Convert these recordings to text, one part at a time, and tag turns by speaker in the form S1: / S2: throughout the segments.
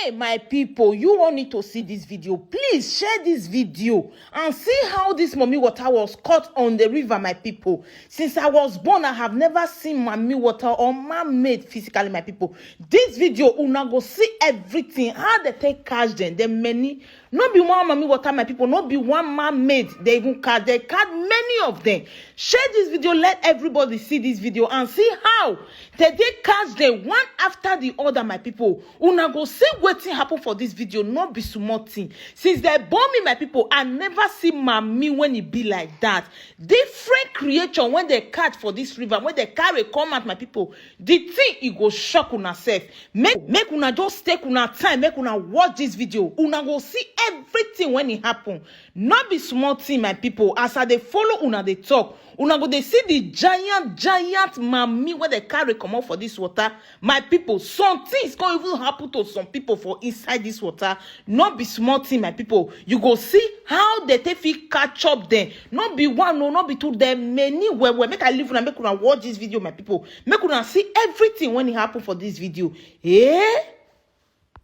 S1: Hey, my people, you all need to see this video. Please share this video and see how this mommy water was caught on the river, my people. Since I was born, I have never seen mommy water or man-made physically, my people. This video, una go see everything. How they take catch them. The many, not be one mommy water, my people. Not be one man-made. They even catch. They catch many of them. Share this video. Let everybody see this video and see how they catch them one after the other, my people. Una go see wetin happen for this video. Not be small thing. Since they born me, my people, I never see mommy when it be like that. Different creature when they catch for this river, when they carry come out, my people, the thing it go shock una self. Make una just take una time, make una watch this video. Una go see everything when it happen. Not be small thing, my people. As I they follow una they talk, una go they see the giant mommy when they carry come out for this water, my people. Some things can even happen to some people for inside this water. Not be small thing, my people. You go see how they take catch up them. Not be one, no, not be two. There many where make I live and make una watch this video, my people. Make una see everything when it happen for this video.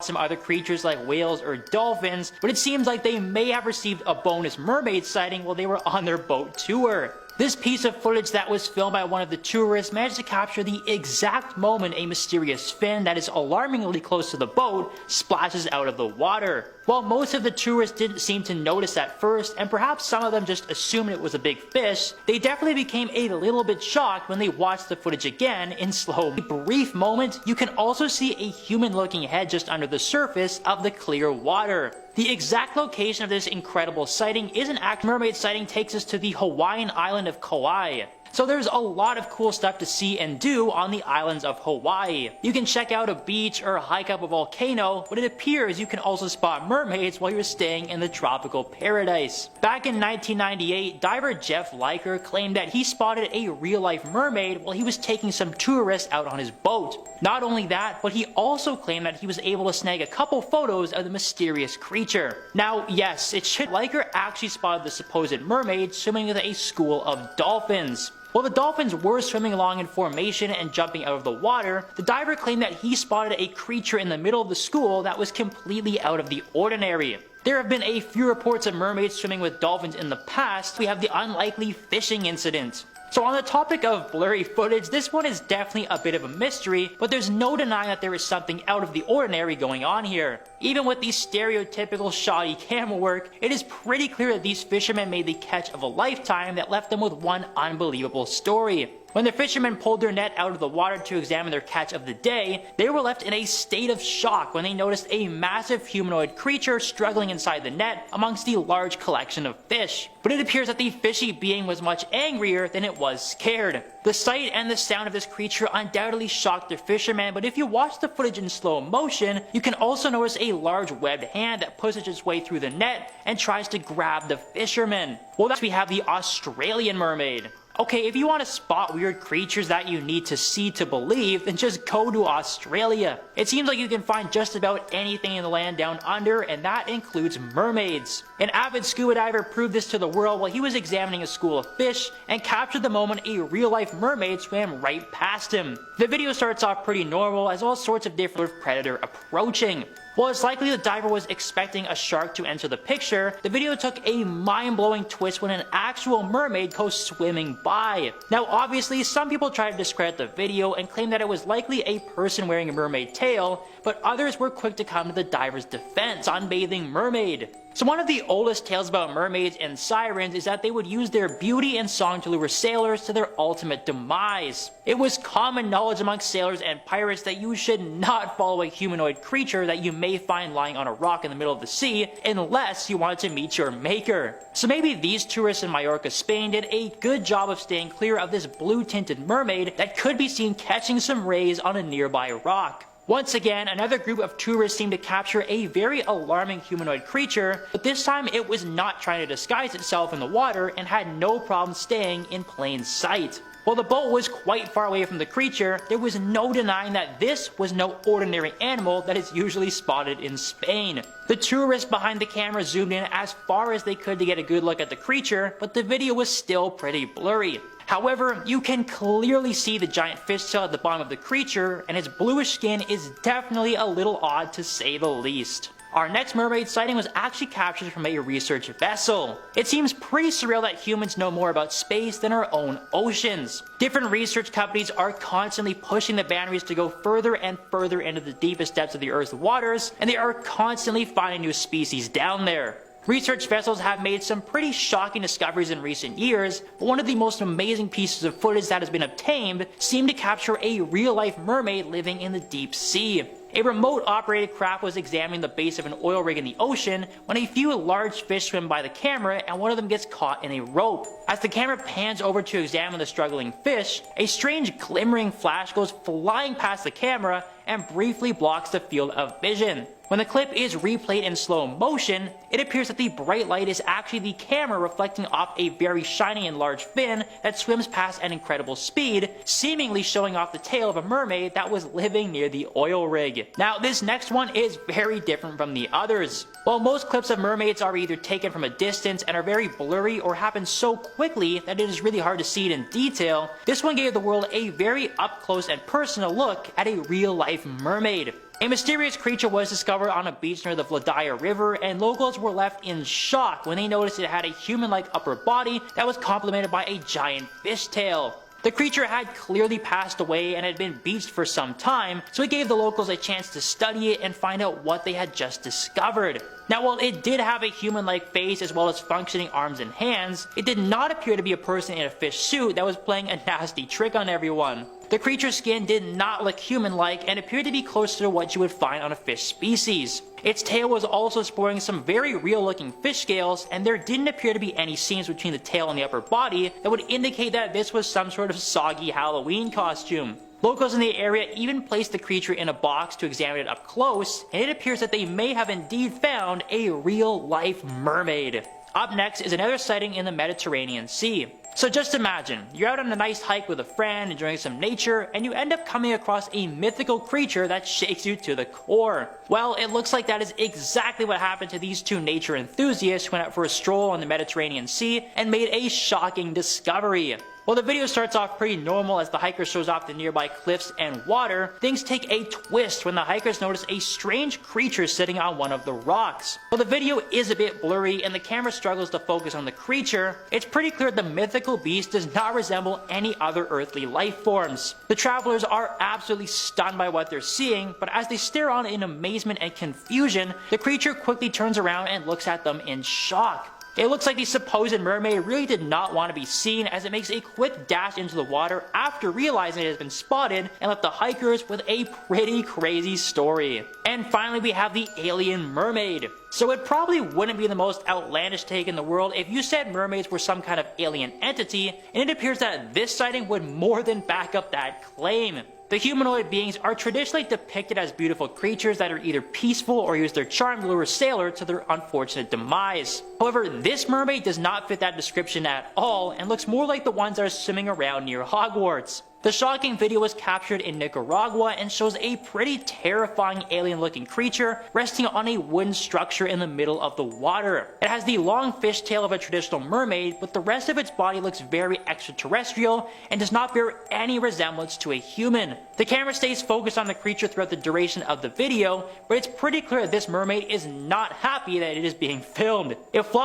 S2: Some other creatures like whales or dolphins, but it seems like they may have received a bonus mermaid sighting while they were on their boat tour. This piece of footage that was filmed by one of the tourists managed to capture the exact moment a mysterious fin that is alarmingly close to the boat splashes out of the water. While most of the tourists didn't seem to notice at first, and perhaps some of them just assumed it was a big fish, they definitely became a little bit shocked when they watched the footage again in slow. A brief moment, you can also see a human-looking head just under the surface of the clear water. The exact location of this incredible sighting is an actual mermaid sighting takes us to the Hawaiian island of Kauai. So there's a lot of cool stuff to see and do on the islands of Hawaii. You can check out a beach or hike up a volcano, but it appears you can also spot mermaids while you're staying in the tropical paradise. Back in 1998, diver Jeff Liker claimed that he spotted a real-life mermaid while he was taking some tourists out on his boat. Not only that, but he also claimed that he was able to snag a couple photos of the mysterious creature. Now, yes, it should Liker actually spotted the supposed mermaid swimming with a school of dolphins. While the dolphins were swimming along in formation and jumping out of the water, the diver claimed that he spotted a creature in the middle of the school that was completely out of the ordinary. There have been a few reports of mermaids swimming with dolphins in the past. We have the unlikely fishing incident. So on the topic of blurry footage, this one is definitely a bit of a mystery, but there's no denying that there is something out of the ordinary going on here. Even with the stereotypical shoddy camera work, it is pretty clear that these fishermen made the catch of a lifetime that left them with one unbelievable story. When the fishermen pulled their net out of the water to examine their catch of the day, they were left in a state of shock when they noticed a massive humanoid creature struggling inside the net amongst the large collection of fish. But it appears that the fishy being was much angrier than it was scared. The sight and the sound of this creature undoubtedly shocked the fishermen, but if you watch the footage in slow motion, you can also notice a large webbed hand that pushes its way through the net and tries to grab the fisherman. Well, that's we have the Australian mermaid. Okay, if you want to spot weird creatures that you need to see to believe, then just go to Australia. It seems like you can find just about anything in the land down under, and that includes mermaids. An avid scuba diver proved this to the world while he was examining a school of fish and captured the moment a real-life mermaid swam right past him. The video starts off pretty normal as all sorts of different predator approaching. While it's likely the diver was expecting a shark to enter the picture, the video took a mind-blowing twist when an actual mermaid goes swimming by. Now obviously some people tried to discredit the video and claim that it was likely a person wearing a mermaid tail, but others were quick to come to the diver's defense. Sunbathing mermaid. So one of the oldest tales about mermaids and sirens is that they would use their beauty and song to lure sailors to their ultimate demise. It was common knowledge amongst sailors and pirates that you should not follow a humanoid creature that you may find lying on a rock in the middle of the sea unless you wanted to meet your maker. So maybe these tourists in Mallorca, Spain did a good job of staying clear of this blue-tinted mermaid that could be seen catching some rays on a nearby rock. Once again, another group of tourists seemed to capture a very alarming humanoid creature, but this time it was not trying to disguise itself in the water and had no problem staying in plain sight. While the boat was quite far away from the creature, there was no denying that this was no ordinary animal that is usually spotted in Spain. The tourists behind the camera zoomed in as far as they could to get a good look at the creature, but the video was still pretty blurry. However, you can clearly see the giant fishtail at the bottom of the creature, and its bluish skin is definitely a little odd to say the least. Our next mermaid sighting was actually captured from a research vessel. It seems pretty surreal that humans know more about space than our own oceans. Different research companies are constantly pushing the boundaries to go further and further into the deepest depths of the Earth's waters, and they are constantly finding new species down there. Research vessels have made some pretty shocking discoveries in recent years, but one of the most amazing pieces of footage that has been obtained seemed to capture a real-life mermaid living in the deep sea. A remote operated craft was examining the base of an oil rig in the ocean when a few large fish swim by the camera and one of them gets caught in a rope. As the camera pans over to examine the struggling fish, a strange glimmering flash goes flying past the camera and briefly blocks the field of vision. When the clip is replayed in slow motion, it appears that the bright light is actually the camera reflecting off a very shiny and large fin that swims past at incredible speed, seemingly showing off the tail of a mermaid that was living near the oil rig. Now, this next one is very different from the others. While most clips of mermaids are either taken from a distance and are very blurry or happen so quickly that it is really hard to see it in detail, this one gave the world a very up close and personal look at a real life mermaid. A mysterious creature was discovered on a beach near the Vladaya River, and locals were left in shock when they noticed it had a human-like upper body that was complemented by a giant fishtail. The creature had clearly passed away and had been beached for some time, so it gave the locals a chance to study it and find out what they had just discovered. Now, while it did have a human-like face as well as functioning arms and hands, it did not appear to be a person in a fish suit that was playing a nasty trick on everyone. The creature's skin did not look human-like and appeared to be closer to what you would find on a fish species. Its tail was also sporting some very real-looking fish scales, and there didn't appear to be any seams between the tail and the upper body that would indicate that this was some sort of soggy Halloween costume. Locals in the area even placed the creature in a box to examine it up close, and it appears that they may have indeed found a real-life mermaid. Up next is another sighting in the Mediterranean Sea. So just imagine, you're out on a nice hike with a friend enjoying some nature, and you end up coming across a mythical creature that shakes you to the core. Well, it looks like that is exactly what happened to these two nature enthusiasts who went out for a stroll on the Mediterranean Sea and made a shocking discovery. While the video starts off pretty normal as the hiker shows off the nearby cliffs and water, things take a twist when the hikers notice a strange creature sitting on one of the rocks. While the video is a bit blurry and the camera struggles to focus on the creature, it's pretty clear the mythical beast does not resemble any other earthly life forms. The travelers are absolutely stunned by what they're seeing, but as they stare on in amazement and confusion, the creature quickly turns around and looks at them in shock. It looks like the supposed mermaid really did not want to be seen, as it makes a quick dash into the water after realizing it has been spotted, and left the hikers with a pretty crazy story. And finally, we have the alien mermaid. So it probably wouldn't be the most outlandish take in the world if you said mermaids were some kind of alien entity, and it appears that this sighting would more than back up that claim. The humanoid beings are traditionally depicted as beautiful creatures that are either peaceful or use their charm to lure a sailor to their unfortunate demise. However, this mermaid does not fit that description at all and looks more like the ones that are swimming around near Hogwarts. The shocking video was captured in Nicaragua and shows a pretty terrifying alien-looking creature resting on a wooden structure in the middle of the water. It has the long fish tail of a traditional mermaid, but the rest of its body looks very extraterrestrial and does not bear any resemblance to a human. The camera stays focused on the creature throughout the duration of the video, but it's pretty clear that this mermaid is not happy that it is being filmed. It flops